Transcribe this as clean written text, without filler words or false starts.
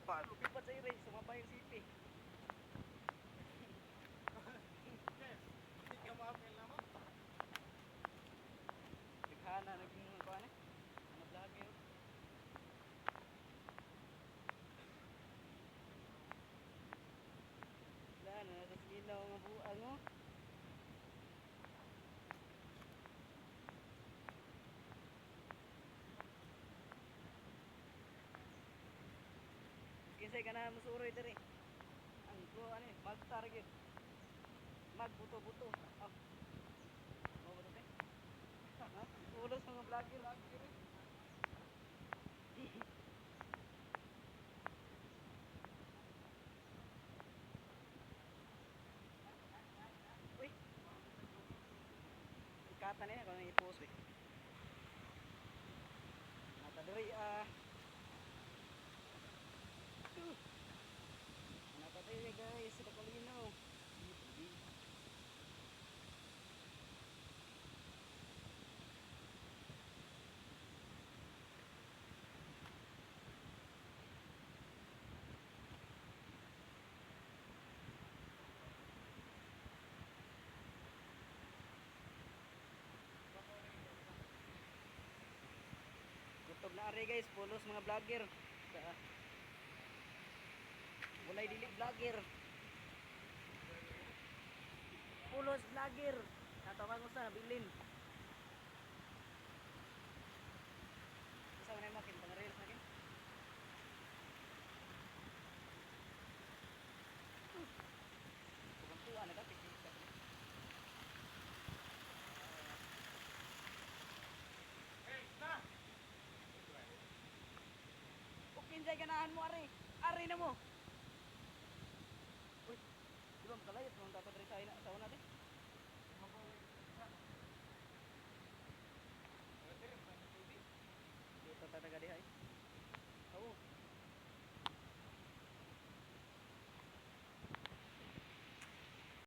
Lupipat sa ire, sumabay yung sipi. Hindi ka maapil naman. Naghana, naging ano eh. Ano vlog yun? Wala na, nasa ginaw nga buwan mo. Kinsay ka na musuroy diri. Ang ko ano eh, mag-target. Mag-buto-buto. Oh. Oh, buto te. Ha? Ulos mga vlogger. Uy. Ikata na yan kung ano i-post eh. Natadiri Natadiri guys, sa Colino. Kutob na ari guys, pulos mga vlogger. Mulai dili vlogger. Pulos vlogger. Natawag ko sa nabilin. Isa na makin pang-reels makin. Tuwan na dati. Hey, na! Kinsay ganahan mo ari. Ari na mo. Uy. Di ba makalayot nung tatadri sa una natin?